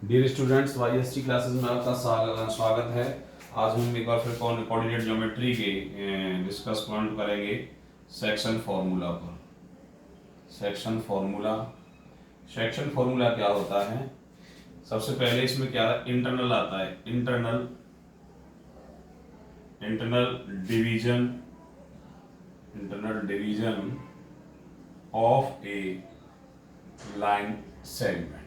Dear students, YST classes में आपका स्वागत है। आज हम एक बार फिर कोऑर्डिनेट ज्योमेट्री के डिस्कस पॉइंट करेंगे सेक्शन फार्मूला पर। सेक्शन फार्मूला क्या होता है? सबसे पहले इसमें क्या इंटरनल आता है, internal division of A line segment.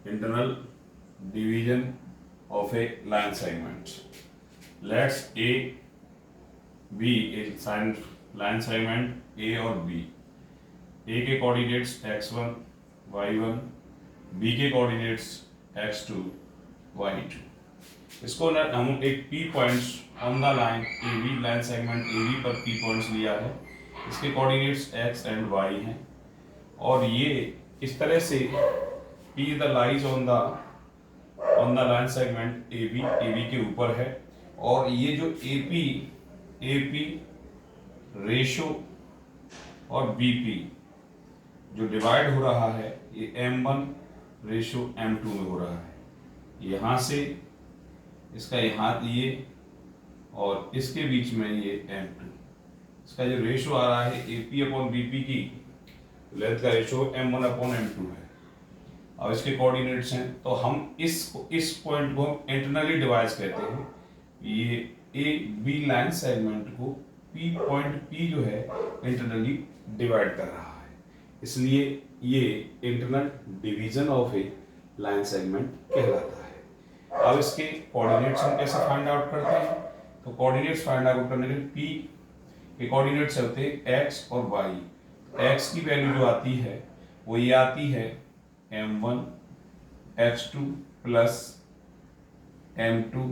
Internal division of a line segment. Let's A B a line segment A और B. A के कोऑर्डिनेट्स x1 y1, B के कोऑर्डिनेट्स x2 y2। इसको ना हम एक P points on the line AB, line segment AB पर P points लिया है। इसके कोऑर्डिनेट्स x एंड y हैं और ये इस तरह से P the lies on the line segment AB के ऊपर है और ये जो AP रेशो और BP जो डिवाइड हो रहा है ये M1 रेशो M2 में हो रहा है। यहाँ से इसका यहाँ ये और इसके बीच में ये M2, इसका जो रेशो आ रहा है AP अपॉन BP की लेंथ का रेशो M1 अपॉन M2 है। अब इसके कोऑर्डिनेट्स हैं तो हम इस पॉइंट को इंटरनली डिवाइड कहते हैं। ये ए बी लाइन सेगमेंट को पॉइंट P जो है इंटरनली डिवाइड कर रहा है, इसलिए ये internal division of A line segment कहलाता है। अब इसके कोऑर्डिनेट्स हम कैसे फाइंड आउट करते हैं? तो कोऑर्डिनेट्स फाइंड आउट करने के लिए P के कोऑर्डिनेट्स होते हैं x और y। x की वैल्यू जो आती है वो ये आती है m1 x2 plus m2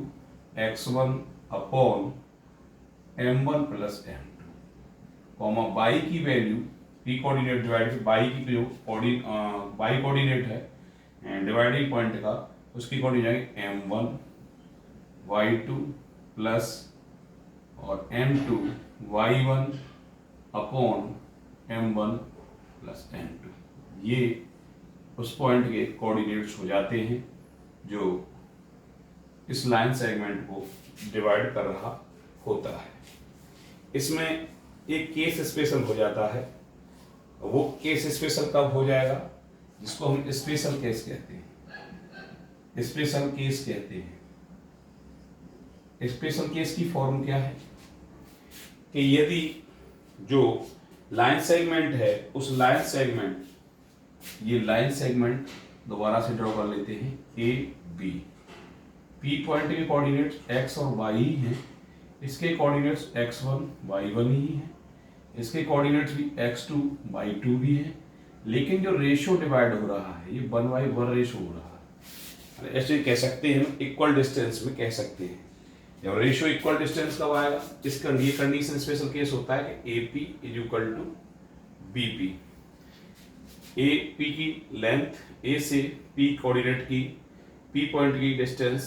x1 upon m1 plus m2, comma y की value p coordinate divided y की जो y कोऑर्डिनेट है डिवाइडिंग पॉइंट का, उसकी कोऑर्डिनेट m1 y2 प्लस और m2 y1 upon m1 plus m2। ये उस पॉइंट के कोऑर्डिनेट्स हो जाते हैं जो इस लाइन सेगमेंट को डिवाइड कर रहा होता है। इसमें एक केस स्पेशल हो जाता है। वो केस स्पेशल कब हो जाएगा? जिसको हम स्पेशल केस कहते हैं। स्पेशल केस कहते हैं। स्पेशल केस की फॉर्म क्या है कि यदि जो लाइन सेगमेंट है उस लाइन सेगमेंट, ये लाइन सेगमेंट दोबारा से ड्रॉ कर लेते हैं ए बी, पी पॉइंट के कोऑर्डिनेट्स x और y ही हैं, इसके कोऑर्डिनेट्स x1 y1 ही हैं, इसके कोऑर्डिनेट्स भी x2 y2 भी हैं, लेकिन जो रेशो डिवाइड हो रहा है ये 1/1 रेशो हो रहा है। ऐसे कह सकते हैं, इक्वल डिस्टेंस में कह सकते हैं। जब रेशो इक्वल डिस्टेंस कब आएगा? ये कंडीशन स्पेशल केस होता है कि AP is equal to BP। AP की लेंथ A से P कोऑर्डिनेट की P पॉइंट की डिस्टेंस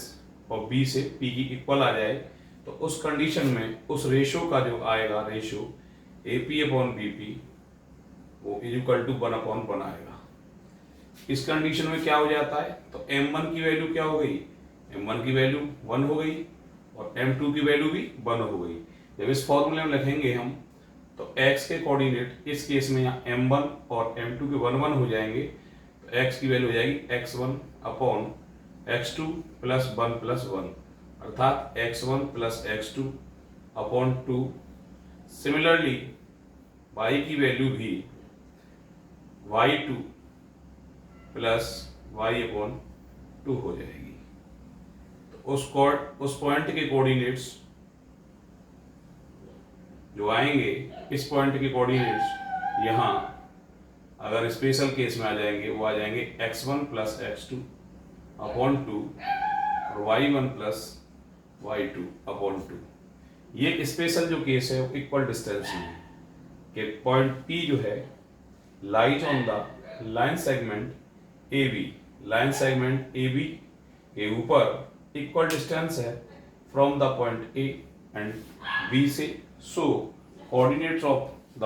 और B से P की इक्वल आ जाए तो उस कंडीशन में उस रेशो का जो आएगा रेशो AP अपॉन BP वो इज इक्वल टू 1/1 आएगा। इस कंडीशन में क्या हो जाता है? तो M1 की वैल्यू क्या हो गई? M1 की वैल्यू 1 हो गई और m2 की वैल्यू भी 1 हो गई। जब इस फॉर्मूले में लिखेंगे हम तो x के कोऑर्डिनेट इस केस में यहाँ m1 और m2 के 1 हो जाएंगे तो x की वैल्यू हो जाएगी x1 upon x2 plus 1 plus 1, अर्थात x1 plus x2 upon 2। Similarly y की वैल्यू भी y2 प्लस y अपॉन 2 हो जाएगी। उस पॉइंट के कोऑर्डिनेट्स जो आएंगे, इस पॉइंट के कोऑर्डिनेट्स यहाँ अगर स्पेशल केस में आ जाएंगे वो आ जाएंगे x1 प्लस x2 अपॉन 2 और y1 प्लस y2 अपॉन 2। ये स्पेशल जो केस है वो इक्वल डिस्टेंस में है कि पॉइंट P जो है lies on the line segment AB, line segment AB के ऊपर इक्वल डिस्टेंस है from the point A and B से। So coordinates of the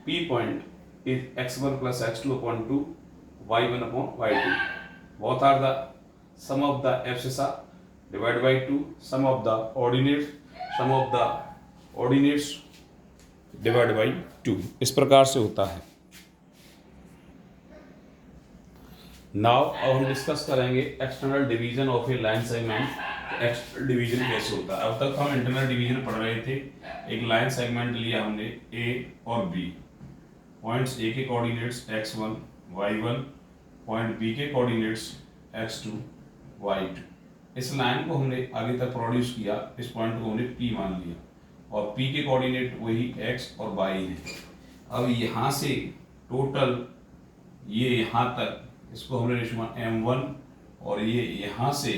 P point is x1 plus x2 upon 2 y1 upon y2. Both are the sum of the abscissa divided by 2, sum of the ordinates divided by 2. इस प्रकार से होता है. Now अब हम discuss करेंगे external division of A line segment. External division कैसे होता है. अब तक हम इंटरनल डिवीजन पढ़ रहे थे. एक लाइन सेगमेंट लिया हमने ए और बी. पॉइंट्स ए के coordinates x1 y1, point B के कोऑर्डिनेट्स x2 y2. इस लाइन को हमने आगे तक प्रोड्यूस किया. इस पॉइंट को हमने P मान लिया और P के कोऑर्डिनेट वही x और y हैं. अब यहाँ से टोटल ये यहाँ तक इसको हमने रेशो m1 और ये यहाँ से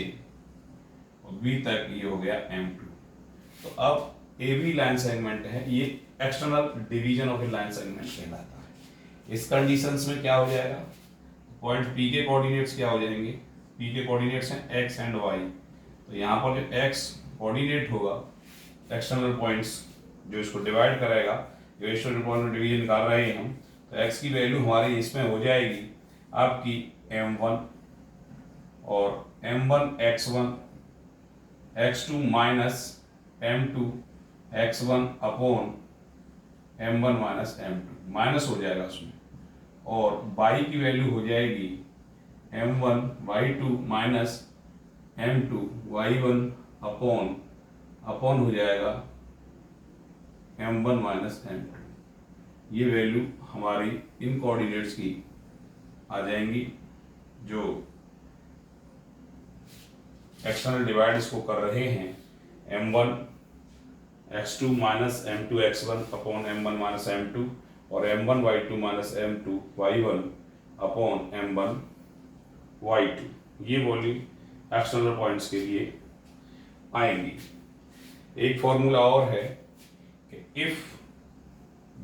B तक ये हो गया m2. तो अब AB लाइन सेगमेंट है. ये external division of A line segment कहलाता है. इस कंडीशंस में क्या हो जाएगा. पॉइंट P के कोऑर्डिनेट्स क्या हो जाएंगे. P के कोऑर्डिनेट्स हैं x एंड y. तो यहाँ पर जो x कोऑर्डिनेट होगा एक्सटर्नल पॉइंट्स जो इसको डिवाइड करेगा, जो एक्सटर्नल पॉइंट में डिवीजन निकाल रहे हैं हम, तो x की वैल्यू हमारी इसमें हो जाएगी आपकी m1 और m1 x1 x2 minus m2 x1 upon m1 minus m2 minus हो जाएगा उसमें. और y की वैल्यू हो जाएगी m1 y2 minus m2 y1 upon हो जाएगा m1 माइनस m2. ये वैल्यू हमारी इन कोऑर्डिनेट्स की आ जाएंगी जो एक्सटर्नल डिवाइड इसको कर रहे हैं. m1 x2 minus m2 x1 upon m1 minus m2 और m1 y2 minus m2 y1 upon m1 y2. ये वैल्यू एक्सटर्नल पॉइंट्स के लिए आएंगी. एक फॉर्मूला और है कि इफ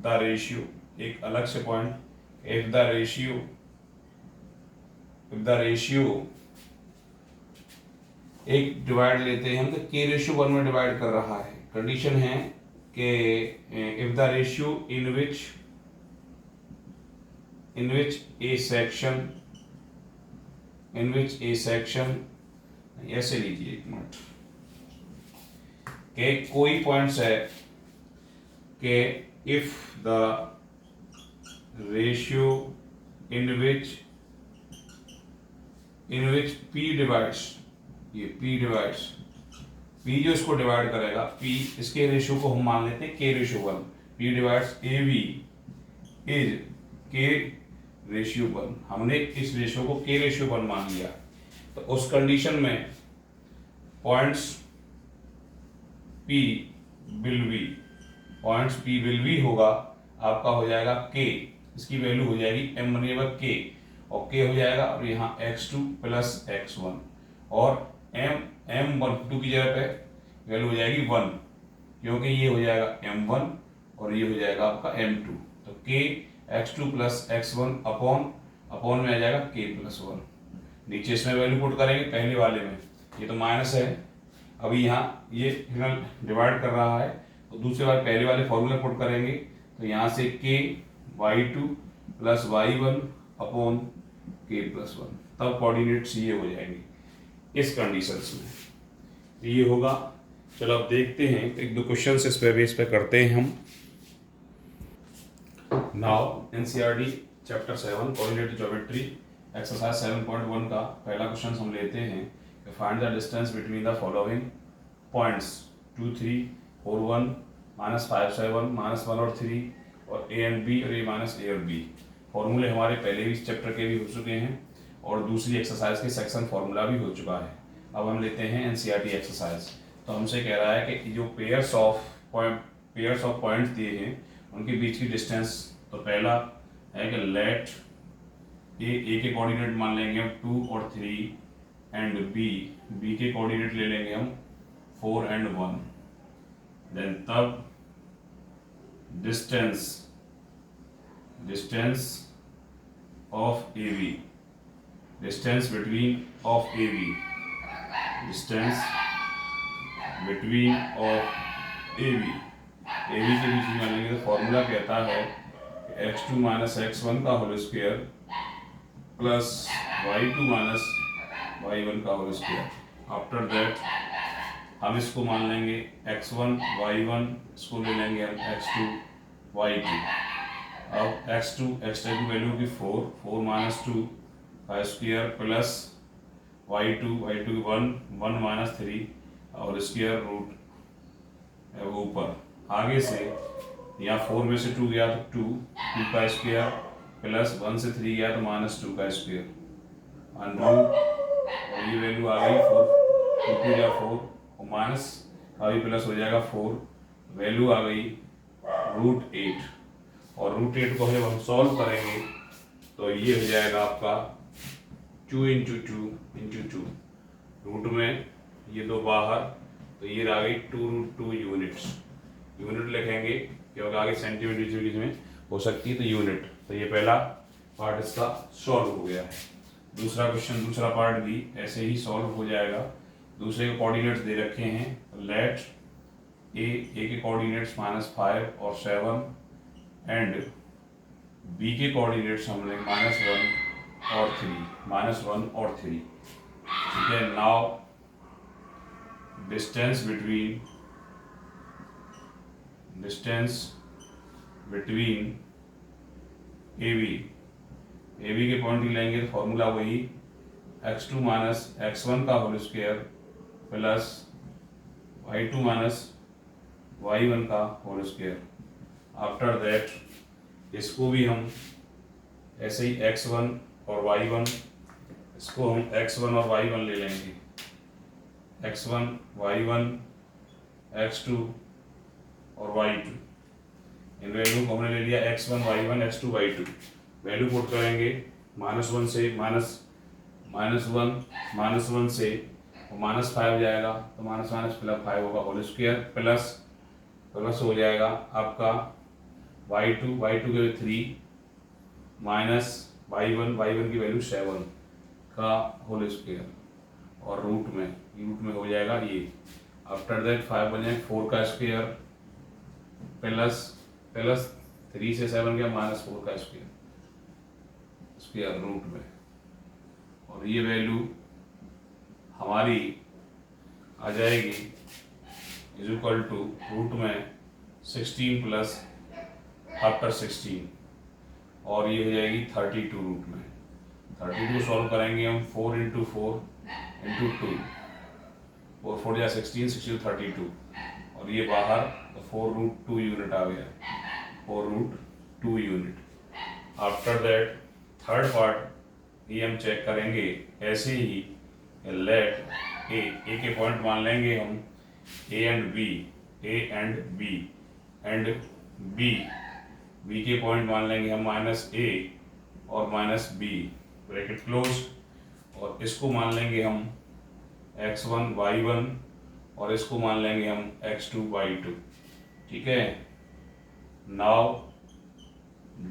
द रेशियो, एक अलग से पॉइंट, इफ द रेशियो एक डिवाइड लेते हैं हम तो k रेशियो 1 में डिवाइड कर रहा है. कंडीशन है कि if the ratio in which A section ऐसे लीजिए एक मिनट के कोई पॉइंट्स है कि if the ratio in which P divides, ये P डिवाइड्स, P जो इसको डिवाइड करेगा, P इसके रेशियो को हम मान लेते हैं K ratio 1. P divides AB is K ratio 1. हमने इस रेशियो को K रेशियो 1 मान लिया. तो उस कंडीशन में पॉइंट्स P विल बी होगा आपका हो जाएगा K. इसकी वैल्यू हो जाएगी m बनेगा K और K हो जाएगा और यहाँ x2 प्लस x1 और m12 की जगह पे वैल्यू हो जाएगी 1 क्योंकि ये हो जाएगा m1 और ये हो जाएगा आपका m2. तो K x2 plus x1 upon में आ जाएगा K प्लस 1. नीचे इसमें वैल्यू पुट करेंगे. पहले वाले में ये तो माइनस है, अभी यहाँ ये डिवाइड कर रहा है तो दूसरे वाले पहले वाले फॉर्मूला पुट करेंगे. तो यहाँ से K y2 plus y1 upon K plus 1. तब कोऑर्डिनेट्स ये हो जाएंगे इस कंडीशंस में. तो ये होगा. चलो अब देखते हैं एक दो क्वेश्चन इस पे बेस पे करते हैं हम. Now NCERT chapter 7 coordinate geometry exercise 7.1 का पहला क्वेश्चन हम लेते हैं. Find the distance between the following points 2 3 4 1 -5 7 -1 और 3 और A एंड B और A माइनस A और B. फॉर्मूले हमारे पहले भी इस चैप्टर के भी हो चुके हैं और दूसरी एक्सरसाइज के सेक्शन फॉर्मूला भी हो चुका है. अब हम लेते हैं NCERT एक्सरसाइज. तो हमसे कह रहा है कि जो पेयर्स ऑफ पॉइंट्स दिए हैं उनके बीच की डिस्टेंस. तो पहला है कि लेट ए के कोऑर्डिनेट मान लेंगे हम 2 और 3 एंड बी के कोऑर्डिनेट ले लेंगे हम 4 एंड 1. देन तब distance of AB, distance between of AB, distance between of AB के बीच में लेंगे. तो फॉर्मूला कहता है x2 माइनस x1 का whole square plus y2 minus y1 का होल स्क्वायर। आफ्टर दैट हम इसको मान लेंगे x1 y1, इसको ले लेंगे हम x2 y2। अब x2 की वैल्यू होगी 4 माइनस 2 का स्क्वायर प्लस y2 की 1 माइनस 3 और स्क्वायर रूट ऊपर। आगे से यहाँ 4 में से 2 गया तो 2 का स्क्वायर प्लस 1 से 3 गया तो माइनस 2 का स्क्वायर अंडर, और ये वैल्यू आ गई 4, 2 या 4 और माइनस अभी प्लस हो जाएगा 4, वैल्यू आ गई √8। और √8 को जब हम सॉल्व करेंगे तो ये हो जाएगा आपका 2 इंटू 2 रूट में ये दो बाहर, तो ये आ गई 2√2 यूनिट्स। यूनिट लिखेंगे क्योंकि आगे सेंटीमीटर में हो सकती है, तो यूनिट। तो ये पहला पार्ट इसका सॉल्व हो गया है। दूसरा क्वेश्चन, दूसरा पार्ट भी ऐसे ही सॉल्व हो जाएगा। दूसरे के कोऑर्डिनेट्स दे रखे हैं, लेट ए के कोऑर्डिनेट्स -5 और 7 एंड बी के कोऑर्डिनेट्स हम लेंगे -1 और 3। ठीक है, now distance between A B के पॉइंट लेंगे तो फॉर्मूला वही x2 माइनस x1 का whole square plus y2 minus y1 का होल स्क्वायर। आफ्टर दैट इसको भी हम ऐसे ही x1 और y1, इसको हम x1 और y1 ले लेंगे, x1 y1 x2 और y2। इन वैल्यू को हमने ले लिया x1 y1 x2 y2। Value put करेंगे -1 से -1 से -5 जाएगा तो माइनस प्लस 5 होगा होल स्क्वायर प्लस हो जाएगा आपका y2 के 3 माइनस y1 की वैल्यू 7 का होल स्क्वायर और रूट में हो जाएगा ये। आफ्टर दैट 5 बन जाएगा 4 का स्क्वायर प्लस 3 से 7 गया -4 का स्क्वायर रूट में, और ये वैल्यू हमारी आ जाएगी इज इक्वल टू रूट में 16 प्लस आफ्टर 16, और ये हो जाएगी 32 रूट में। 32 सॉल्व करेंगे हम 4 इंटू 4 इंटू 2, 4 या 16 32, और ये बाहर तो 4√2 यूनिट आ गया, 4√2 unit. After that third part ये हम चेक करेंगे ऐसे ही, लेट ए के पॉइंट मान लेंगे हम ए एंड बी के पॉइंट मान लेंगे हम -a और -b ब्रैकेट क्लोज, और इसको मान लेंगे हम x1 y1 और इसको मान लेंगे हम x2 y2। ठीक है, now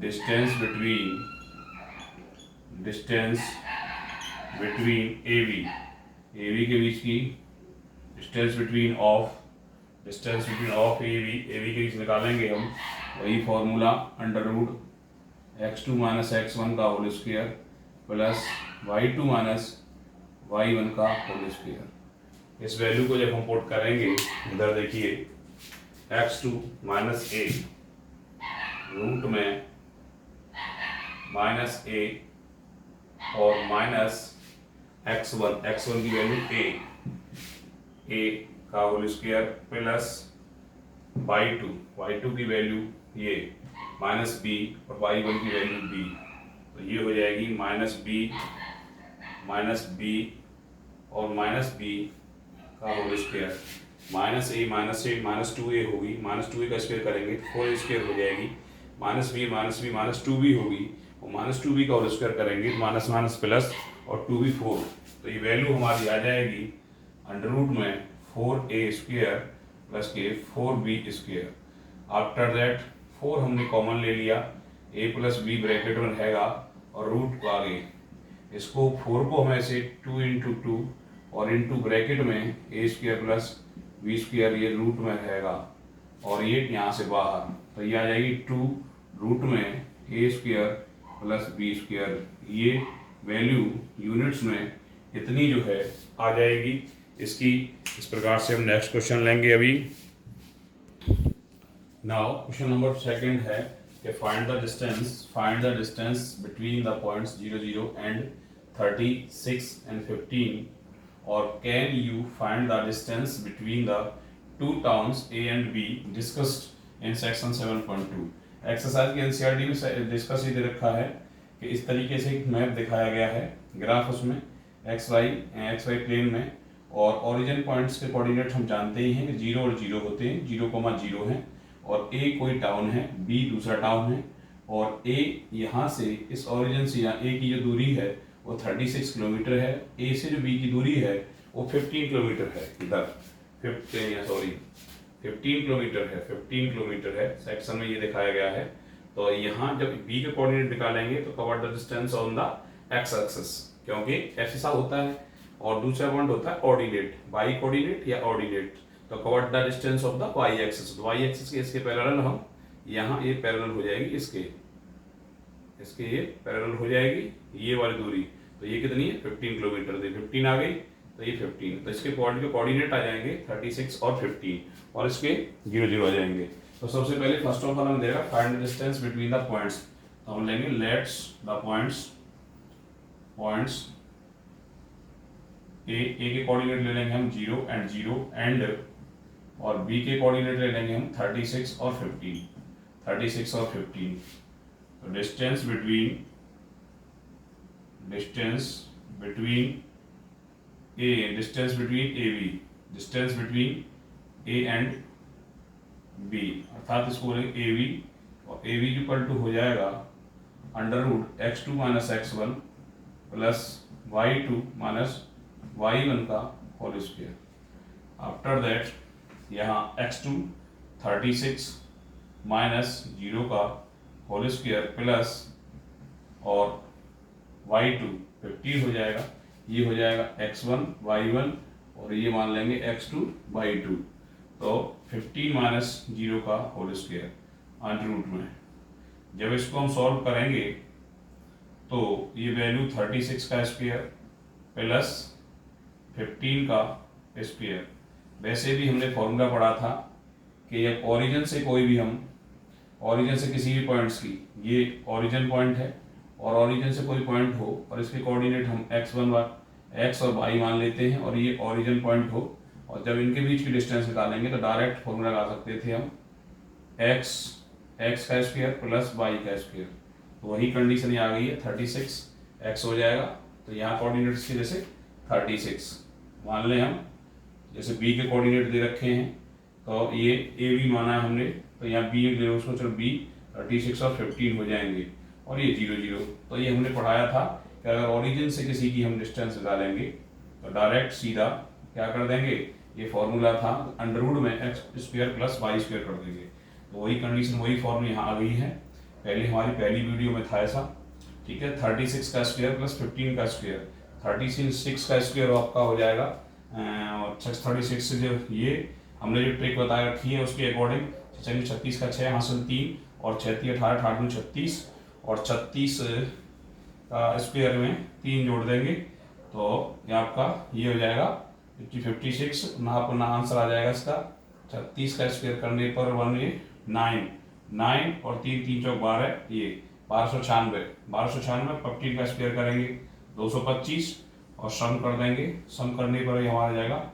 distance between A B के बीच की distance between of A B के बीच निकालेंगे हम वही फॉर्मूला √x2 माइनस x1 का whole square plus y2 minus y1 का होल स्क्वायर। इस वैल्यू को जब हम पुट करेंगे, इधर देखिए x2 माइनस a रूट में -a और माइनस x1 की वैल्यू a का होल स्क्वायर प्लस y2 की वैल्यू ये -b और y1 की वैल्यू b, तो ये हो जाएगी -b और -b का होल स्क्वायर, -2a होगी, -2a का स्क्वायर करेंगे तो 4a स्क्वायर हो जाएगी, -b होगी और -2b का होल स्क्वायर करेंगे तो प्लस और 2b 4, तो ये वैल्यू हमारी आ जाएगी अंडर रूट में 4a स्क्वायर प्लस के 4b स्क्वायर। आफ्टर दैट 4 हमने कॉमन ले लिया, a प्लस b ब्रैकेट में रहेगा और रूट को आगे, इसको 4 को हम ऐसे 2 इंटू 2 और इंटू ब्रैकेट में a square plus b square ये रूट में रहेगा, और ये यहाँ से बाहर, तो ये आ जाएगी 2 रूट में ए स्क्वायर प्लस बी स्क्वायर, ये वैल्यू यूनिट्स में इतनी जो है आ जाएगी इसकी। इस प्रकार से हम नेक्स्ट क्वेश्चन लेंगे अभी। नाउ क्वेश्चन नंबर सेकंड है कि find the distance between the points 0 0 and 36 and 15, और can you find the distance between the two towns A and be discussed in section 7.2। Exercise के एनसीईआरटी में discuss ये दे रखा है कि इस तरीके से एक मैप दिखाया गया है, ग्राफ उसमें एक्स वाई प्लेन में, और ओरिजिन पॉइंट्स के कोऑर्डिनेट हम जानते ही हैं कि 0 और 0 होते हैं, 0,0 है, और ए कोई टाउन है, बी दूसरा टाउन है, और ए यहाँ से इस ओरिजिन से यहाँ ए की जो दूरी है वो 36 किलोमीटर है, ए से जो बी की दूरी है वो 15 किलोमीटर है, इधर 15 किलोमीटर है, सेक्शन में ये दिखाया गया है। तो यहाँ जब बी के कोऑर्डिनेट निकालेंगे तो cover the distance on the x axis, क्योंकि ऐसा होता है, और दूसरा पॉइंट होता है ऑर्डिनेट, बाई कोऑर्डिनेट या ऑर्डिनेट, तो cover the distance of the y axis. Y axis के इसके पैरेलल हम यहाँ ये पैरेलल हो जाएगी इसके ये पैरेलल हो जाएगी ये वाली दूरी, तो ये कितनी है 15 किलोमीटर, 15 आ गई, तो ये 15, तो इसके पॉइंट के कोऑर्डिनेट आ जाएंगे 36 और 15, और इसके 0 0 आ जाएंगे। तो सबसे पहले फर्स्ट ऑफ ऑल हम देगा find the distance between the points, तो हम लेंगे लेट्स द पॉइंट्स ए के कोऑर्डिनेट ले लेंगे हम 0 एंड और बी के कोऑर्डिनेट ले लेंगे हम 36 और 15। तो distance between A and B, अर्थात इसको बोलेंगे ए बी, और ए बी इक्वल टू हो जाएगा √x2 minus x1 plus y2 minus y1 का होल स्क्वायर। आफ्टर दैट यहाँ x2 36 माइनस 0 का होल स्क्वायर प्लस और y2 15 हो जाएगा, ये हो जाएगा x1 y1, और ये मान लेंगे x2 y2, तो 15 माइनस 0 का होल स्क्वायर अंडर रूट में। जब इसको हम सॉल्व करेंगे तो ये वैल्यू 36 का स्क्वायर प्लस 15 का स्क्वायर, वैसे भी हमने फॉर्मूला पढ़ा था कि ये ओरिजिन से कोई भी हम ओरिजिन से किसी भी पॉइंट्स की, ये ओरिजिन पॉइंट है और ओरिजिन से कोई पॉइंट हो और इसके कोऑर्डिनेट हम x और y मान लेते हैं और ये ओरिजिन पॉइंट हो, और जब इनके बीच की डिस्टेंस निकालेंगे तो डायरेक्ट फॉर्मूला लगा सकते थे हम x का स्क्वायर प्लस y का स्क्वायर। तो वही कंडीशन आ गई है, 36 x हो जाएगा, तो यहाँ कोऑर्डिनेट्स की जैसे 36 मान लें हम, जैसे b के कोऑर्डिनेट दे रखे हैं, तो ये ए बी माना है हमने, तो यहाँ बी ले लो उसको, चलो b 36 और 15 हो जाएंगे, और ये 0 0। तो ये हमने पढ़ाया था कि अगर ओरिजिन से किसी की हम डिस्टेंस निकालेंगे तो डायरेक्ट सीधा क्या कर देंगे, ये फॉर्मूला था अंडर रूट में x square plus y square कर देंगे। तो वही कंडीशन, वही फॉर्मूला यहाँ आ गई है, पहले हमारी पहली वीडियो में था ऐसा, ठीक है। 36 का स्क्वायर प्लस 15 का स्क्वायर, 36 का स्क्वायर आपका हो जाएगा, और 36 से जो ये हमने जो ट्रिक बता रखी है उसके अकॉर्डिंग, चलिए 36 का 6 हासिल 3 और 6 3 18 18 36, और 36 का स्क्वायर में 3 जोड़ देंगे तो ये आपका ये हो जाएगा 56 ना, अपना आंसर आ जाएगा इसका 36 का स्क्वायर करने पर 9 और 3 3 चौक 12, ये 1296, 15 का स्क्वायर करेंगे 225 और सम कर देंगे, सम करने पर ये हमारा जाएगा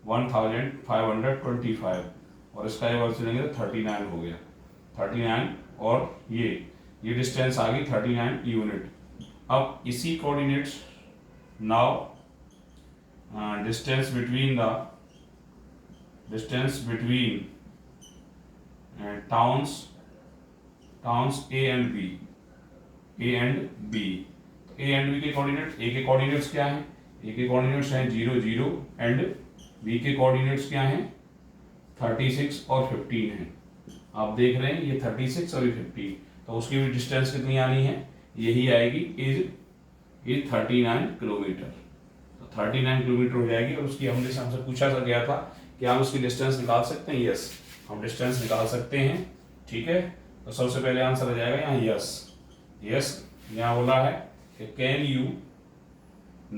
1525, और इसका ये वर्ष लेंगे तो 39 हो गया, 39, और ये डिस्टेंस आ गई 39 यूनिट। अब इसी coordinates, now distance between towns A and B, A and B के कोऑर्डिनेट, ए के कोऑर्डिनेट्स क्या हैं, ए के कोऑर्डिनेट्स हैं 0 0 एंड बी के कोऑर्डिनेट्स क्या हैं 36 और 15 हैं। आप देख रहे हैं ये 36 और ये 15, तो उसकी भी डिस्टेंस कितनी आनी है, यही आएगी, इज 39 किलोमीटर, तो 39 किलोमीटर हो जाएगी। और उसकी हमसे पूछा गया था कि हम उसकी डिस्टेंस निकाल सकते हैं, यस हम डिस्टेंस निकाल सकते हैं, ठीक है। तो सबसे पहले आंसर आ जाएगा यहाँ यस। यस यहाँ बोला है कि can you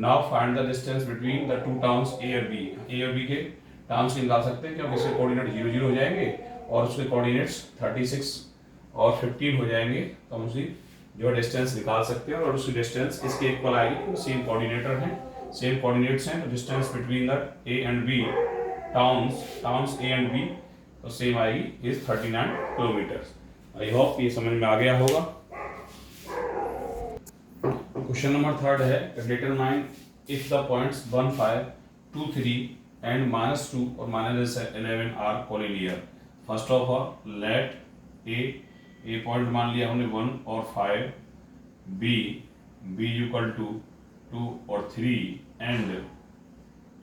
now find the distance between the two towns A और बी। ए और बी के टाउन्स निकाल सकते हैं क्योंकि इसके कोऑर्डिनेट 0 0 हो जाएंगे और उसके कोऑर्डिनेट्स 36 और 15 हो जाएंगे, तो हम उसकी जो डिस्टेंस निकाल सकते हैं और उसकी डिस्टेंस इसके इक्वल आएगी। सेम कोऑर्डिनेटर हैं, सेम कोऑर्डिनेट्स हैं, तो distance between the A and B towns A and B तो सेम आएगी इज 39 किलोमीटर्स। आई होप ये समझ में आ गया होगा। क्वेश्चन नंबर 3 है determine if the points 1 5 2 3 and -2 और -11 are collinear. First of all let A point मान लिया हमने 1 और 5, बी इक्वल टू 2 और 3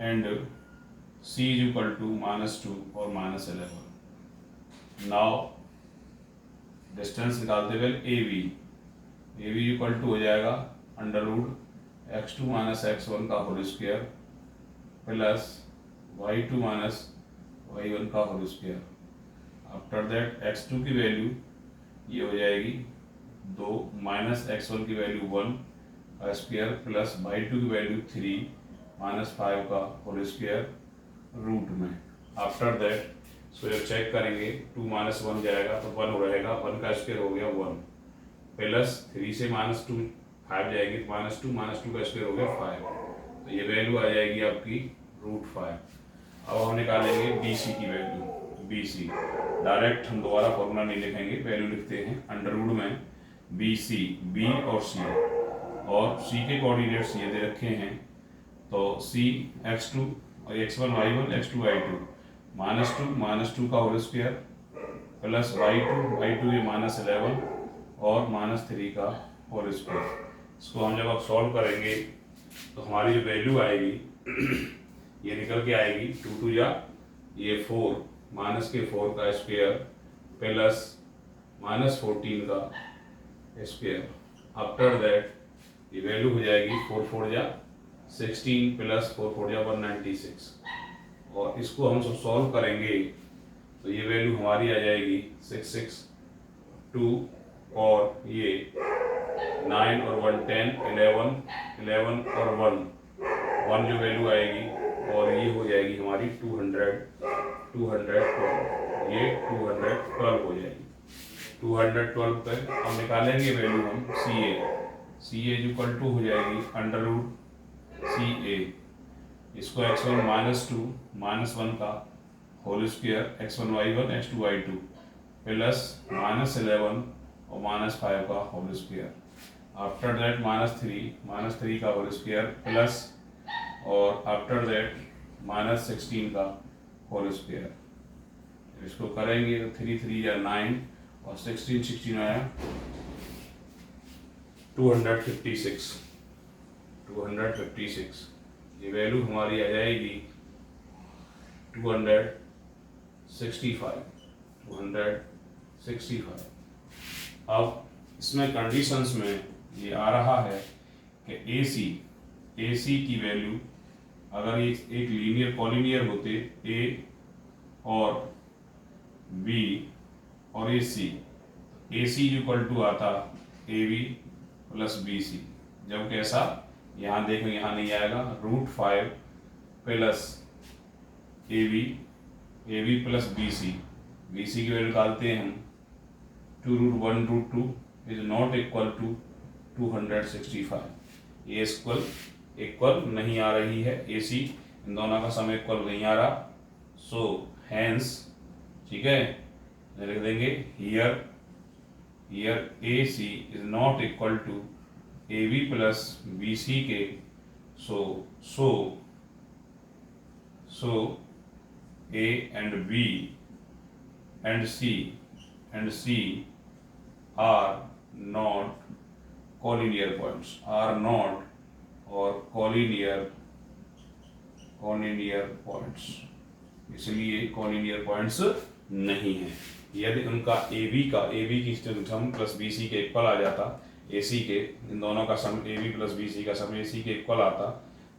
and C is equal to -2 और -11। नाउ डिस्टेंस निकालते हुए ए बी इक्वल टू हो जाएगा √x2 - x1 का whole square plus y2 - y1 का whole square. After that x2 की वैल्यू ये हो जाएगी 2 -x1 की वैल्यू 1 का स्क्वायर प्लस y2 की वैल्यू 3 -5 का होल स्क्वायर रूट में। आफ्टर दैट सो जब चेक करेंगे 2 - 1 जाएगा तो 1 रहेगा, 1 का स्क्वायर हो गया 1 प्लस 3 से -2 5 जाएगी तो -2 का स्क्वायर हो गया 5, तो ये वैल्यू आ जाएगी आपकी √5। अब हम निकालेंगे BC की वैल्यू। BC डायरेक्ट हम दोबारा फॉर्मूला नहीं लिखेंगे, वैल्यू लिखते हैं अंडर रूट में BC B और C, और C के कोऑर्डिनेट्स ये दे रखे हैं तो C x2 और x1 y1 x2 y2 -2 का होल स्क्वायर प्लस y2 ये -11 और -3 का होल स्क्वायर। इसको हम जब आप सॉल्व करेंगे तो हमारी जो वैल्यू आएगी ये निकल के आएगी 2 2 या ये 4 -4 का स्क्वायर प्लस -14 का स्क्वायर। आफ्टर दैट ये वैल्यू हो जाएगी 4 4 या 16 प्लस 4 4 या 196, और इसको हम सब सॉल्व करेंगे तो ये वैल्यू हमारी आ जाएगी 662 और ये 9 और 1 10 11 और 1 जो वैल्यू आएगी और ये हो जाएगी हमारी 212, ये 212 हो जाएगी। 212 पे हम निकालेंगे वैल्यू हम सी ए इक्वल टू हो जाएगी √CA, इसको x1 -2 -1 का whole square x1 y1 x2 y2 plus -11 और -5 का होल स्क्वायर। आफ्टर दैट -3 का होल स्क्वायर प्लस और आफ्टर दैट -16 का होल स्क्वायर। इसको करेंगे तो 3 3 या 9 और 16 आया 256। ये वैल्यू हमारी आ जाएगी 265। अब इसमें कंडीशंस में ये आ रहा है कि AC की वैल्यू अगर ये एक लीनियर कॉलिनियर होते A और B और AC इक्वल टू आता AB प्लस BC। जब कैसा यहाँ देखो यहाँ नहीं आएगा √5 प्लस AB प्लस BC की वैल्यू डालते हैं हम 2√1 √2 इज नॉट इक्वल टू 265। ये इक्वल नहीं आ रही है, AC इन दोनों का सम इक्वल नहीं आ रहा, सो हैंस ठीक है लिख देंगे here AC is not equal to AB plus BC के, सो A and B and C are not collinear points, collinear points, इसलिए collinear points नहीं है। यदि उनका AB की सम प्लस BC के इक्वल आ जाता, AC के इन दोनों का सम AB प्लस BC का सम AC के इक्वल आता,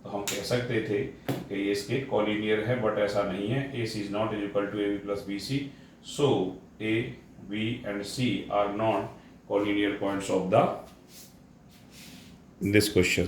तो हम कह सकते थे कि ये इसके कॉलिनियर है, बट ऐसा नहीं है। AC is not equal to AB plus BC, so A B and C are not collinear points of the this question.